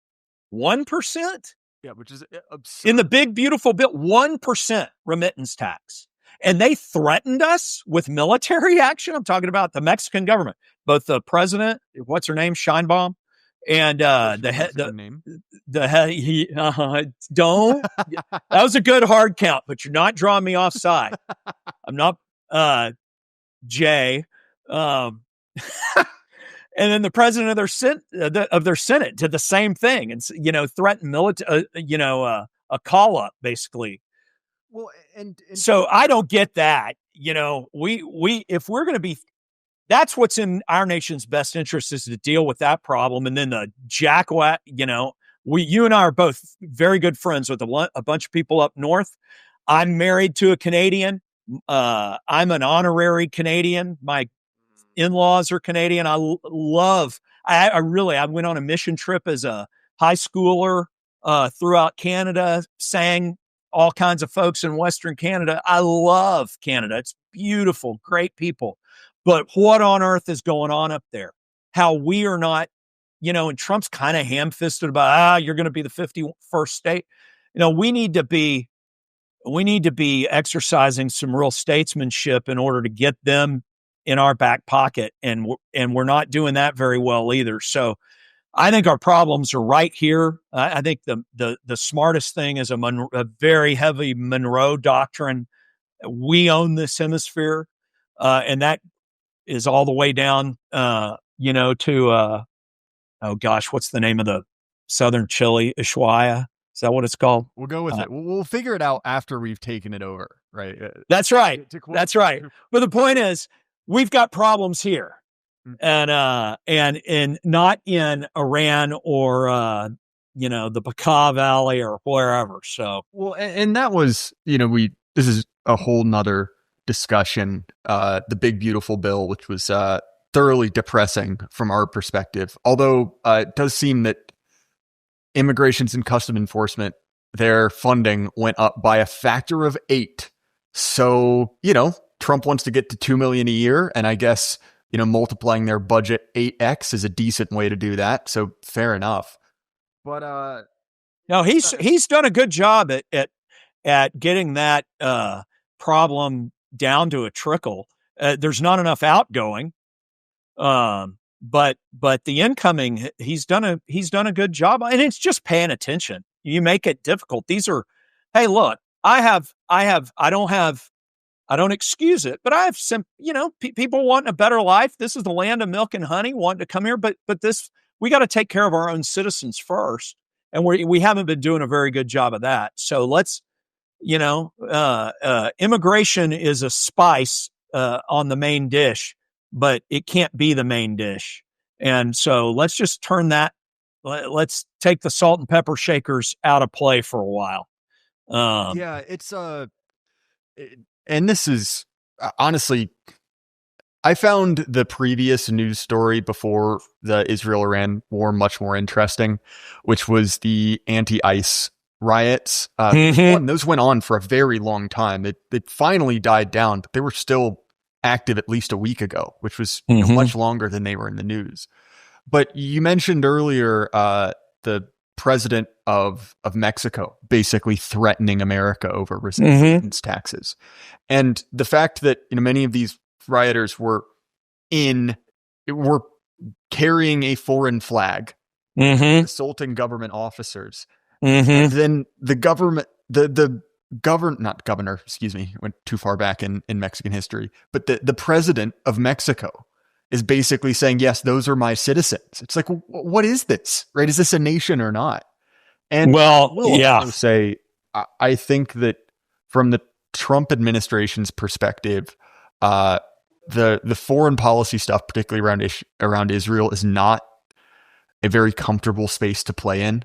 1%. Yeah, which is absurd. In the big, beautiful bill, 1% remittance tax. And they threatened us with military action. I'm talking about the Mexican government, both the president, what's her name, Scheinbaum, and the head. Don't. That was a good hard count, but you're not drawing me offside. I'm not. Jay, and then the president of their Senate did the same thing, and threatened military, a call up basically. Well, and so I don't get that. We if we're going to be, that's what's in our nation's best interest, is to deal with that problem. And then the jackwat, you and I are both very good friends with a bunch of people up north. I'm married to a Canadian. I'm an honorary Canadian. My in-laws are Canadian. I went on a mission trip as a high schooler throughout Canada, sang all kinds of folks in Western Canada. I love Canada. It's beautiful, great people. But what on earth is going on up there? How we are not, and Trump's kind of ham-fisted about, you're going to be the 51st state. We need to be we need to be exercising some real statesmanship in order to get them in our back pocket, and we're not doing that very well either. So I think our problems are right here. I think the smartest thing is a very heavy Monroe doctrine. We own this hemisphere, and that is all the way down, to oh gosh, what's the name of the southern Chile? Ushuaia? Is that what it's called? We'll go with it. We'll figure it out after we've taken it over, right? That's right. That's right. But the point is, we've got problems here, and not in Iran or the Bekaa Valley or wherever. So well, and that was this is a whole nother discussion. The big beautiful bill, which was thoroughly depressing from our perspective. Although it does seem that Immigrations and Custom Enforcement, their funding went up by a factor of 8. So, Trump wants to get to $2 million a year. And I guess, multiplying their budget 8x is a decent way to do that. So fair enough. But, no, he's done a good job at getting that, problem down to a trickle. There's not enough outgoing. But the incoming, he's done a good job, and it's just paying attention. You make it difficult. These are, hey, look, I don't excuse it, but I have some, people want a better life. This is the land of milk and honey, wanting to come here, but we got to take care of our own citizens first, and we haven't been doing a very good job of that. So let's, immigration is a spice on the main dish, but it can't be the main dish. And so let's just turn that, let's take the salt and pepper shakers out of play for a while. It's and this is honestly, I found the previous news story before the Israel-Iran war much more interesting, which was the anti-ICE riots. Those went on for a very long time. It finally died down, but they were still active at least a week ago, which was much longer than they were in the news. But you mentioned earlier the president of Mexico basically threatening America over resistance taxes, and the fact that many of these rioters were carrying a foreign flag, assaulting government officers, and then the government, not governor, excuse me, went too far back in Mexican history, but the president of Mexico is basically saying, yes, those are my citizens. It's like, what is this, right? Is this a nation or not? And also say, I think that from the Trump administration's perspective, the foreign policy stuff, particularly around Israel, is not a very comfortable space to play in.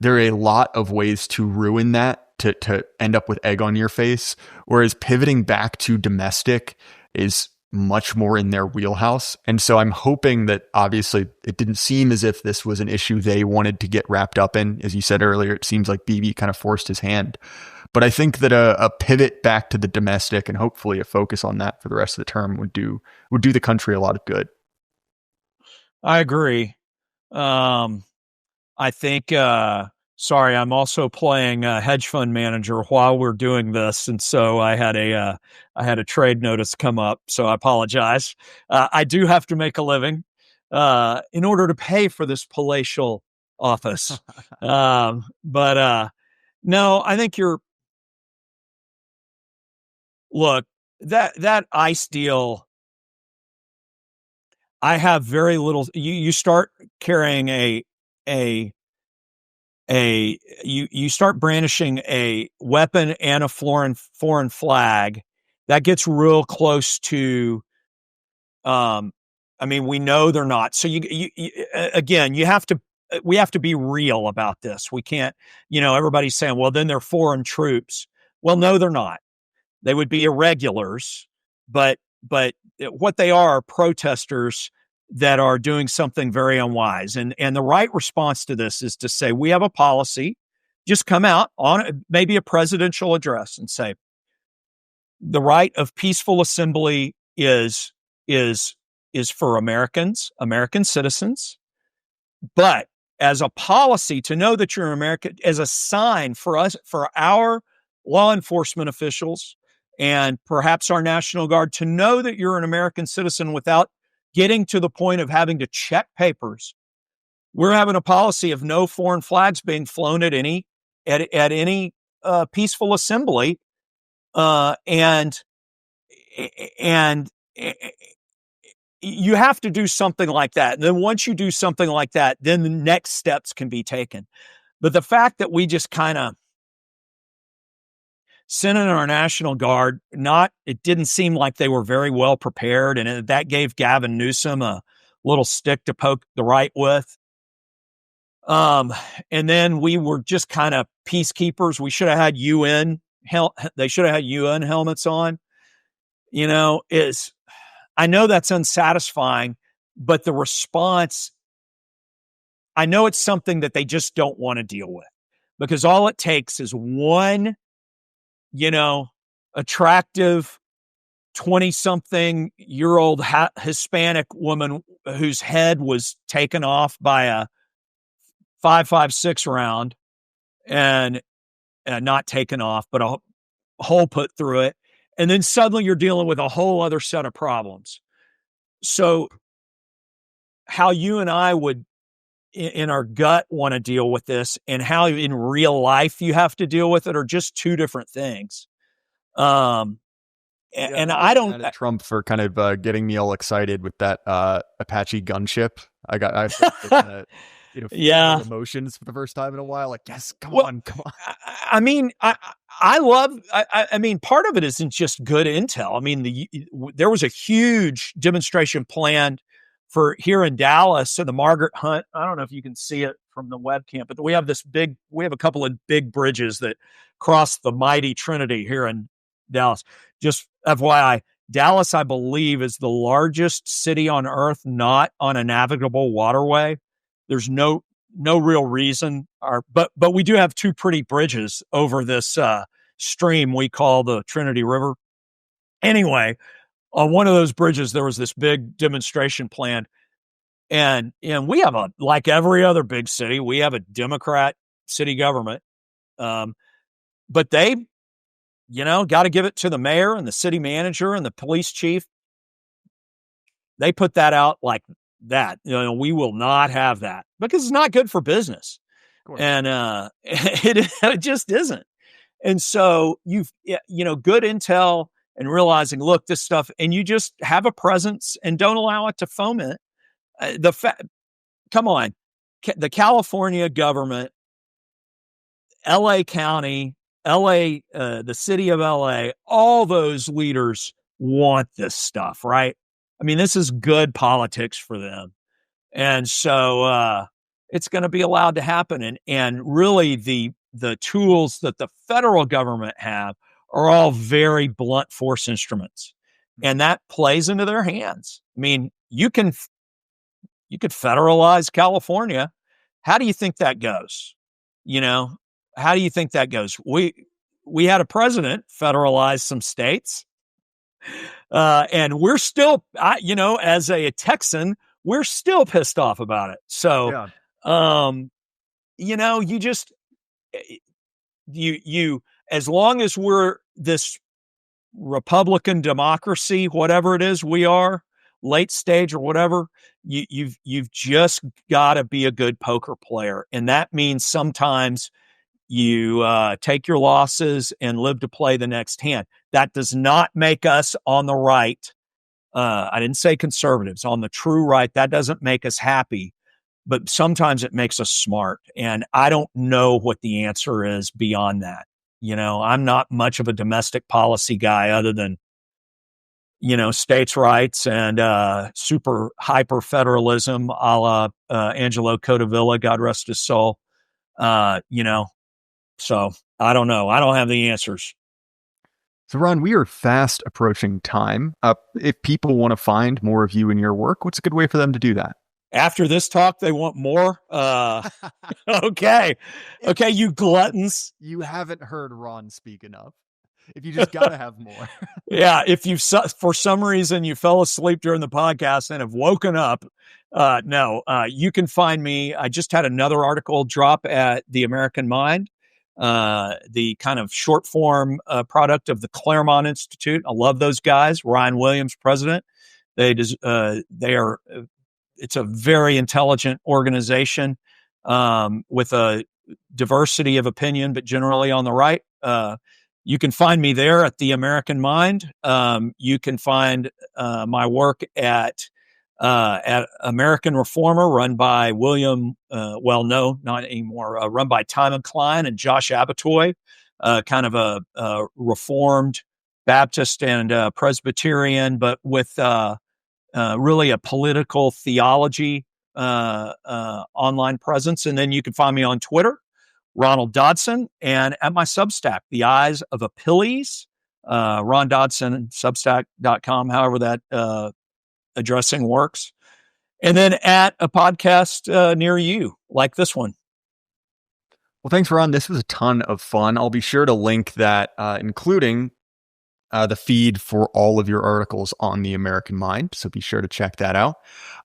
There are a lot of ways to ruin that, to end up with egg on your face, whereas pivoting back to domestic is much more in their wheelhouse. And so I'm hoping that, obviously, it didn't seem as if this was an issue they wanted to get wrapped up in. As you said earlier, it seems like Bibi kind of forced his hand. But I think that a pivot back to the domestic and hopefully a focus on that for the rest of the term would do the country a lot of good. I agree. I think, sorry, I'm also playing a hedge fund manager while we're doing this. And so I had a trade notice come up. So I apologize. I do have to make a living, in order to pay for this palatial office. But no, I think look, that ICE deal, I have very little, you start carrying you start brandishing a weapon and a foreign flag, that gets real close to, we know they're not. So we have to be real about this. We can't, everybody's saying, well, then they're foreign troops. Well, no, they're not. They would be irregulars, but what they are protesters that are doing something very unwise. And the right response to this is to say, we have a policy, just come out on maybe a presidential address and say, the right of peaceful assembly is for American citizens, but as a policy to know that you're American, as a sign for us, for our law enforcement officials and perhaps our National Guard to know that you're an American citizen without getting to the point of having to check papers. We're having a policy of no foreign flags being flown at any peaceful assembly, and you have to do something like that. And then once you do something like that, then the next steps can be taken. But the fact that we just kind of sent in our National Guard, it didn't seem like they were very well prepared, and that gave Gavin Newsom a little stick to poke the right with. And then we were just kind of peacekeepers. We should have had they should have had UN helmets on. I know that's unsatisfying, but the response, I know it's something that they just don't want to deal with, because all it takes is one, attractive 20-something-year-old Hispanic woman whose head was taken off by a 5.56 round and not taken off, but a hole put through it. And then suddenly you're dealing with a whole other set of problems. So how you and I would, in our gut, want to deal with this, and how in real life you have to deal with it, are just two different things. And I don't... Trump for kind of getting me all excited with that Apache gunship. I emotions for the first time in a while. Like, yes, come on. I mean, I love, I mean, part of it isn't just good intel. I mean, there was a huge demonstration planned for here in Dallas. So the Margaret Hunt, I don't know if you can see it from the webcam, but we have a couple of big bridges that cross the mighty Trinity here in Dallas. Just FYI, Dallas, I believe, is the largest city on earth not on a navigable waterway. There's no real reason, but we do have two pretty bridges over this stream we call the Trinity River. Anyway, on one of those bridges, there was this big demonstration planned, and we have like every other big city, we have a Democrat city government, but they, got to give it to the mayor and the city manager and the police chief. They put that out like that. We will not have that, because it's not good for business. And it just isn't. And so you've, good intel and realizing, look, this stuff, and you just have a presence and don't allow it to foment. Come on, the California government, LA County, the city of LA, all those leaders want this stuff, right? I mean, this is good politics for them. And so it's going to be allowed to happen. And really the tools that the federal government have are all very blunt force instruments. And that plays into their hands. I mean, you could federalize California. How do you think that goes? How do you think that goes? We had a president federalize some states. And we're still, as a Texan, we're still pissed off about it. So, you as long as we're this Republican democracy, whatever it is we are, late stage or whatever, you've just got to be a good poker player. And that means sometimes you take your losses and live to play the next hand. That does not make us on the right. I didn't say conservatives, on the true right. That doesn't make us happy, but sometimes it makes us smart. And I don't know what the answer is beyond that. I'm not much of a domestic policy guy other than, states' rights and super hyper federalism a la Angelo Codevilla, God rest his soul. So I don't know. I don't have the answers. So Ron, we are fast approaching time. If people want to find more of you and your work, what's a good way for them to do that? After this talk, they want more? Okay, you gluttons. You haven't heard Ron speak enough. If you just got to have more. Yeah, if for some reason you fell asleep during the podcast and have woken up, you can find me. I just had another article drop at The American Mind. the kind of short form product of the Claremont Institute. I love those guys. Ryan Williams, president. They are. It's a very intelligent organization with a diversity of opinion, but generally on the right. You can find me there at The American Mind. You can find my work at American Reformer, run by William. No, not anymore. Run by Timon Klein and Josh Abatoy, kind of a Reformed Baptist and Presbyterian, but with really a political theology online presence. And then you can find me on Twitter, Ronald Dodson, and at my Substack, The Eyes of Achilles, Ron Dodson, Substack.com, however that addressing works. And then at a podcast near you, like this one. Well, thanks, Ron. This was a ton of fun. I'll be sure to link that, including the feed for all of your articles on The American Mind. So be sure to check that out.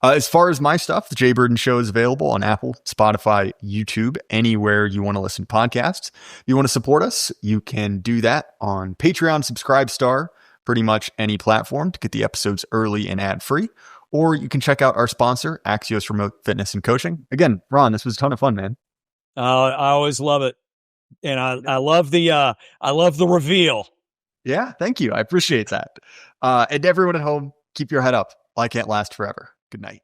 As far as my stuff, the Jay Burden Show is available on Apple, Spotify, YouTube, anywhere you want to listen to podcasts. If you want to support us, you can do that on Patreon, Subscribestar, pretty much any platform to get the episodes early and ad-free. Or you can check out our sponsor, Axios Remote Fitness and Coaching. Again, Ron, this was a ton of fun, man. I always love it. And I love the reveal. Yeah, thank you. I appreciate that. And everyone at home, keep your head up. Life can't last forever. Good night.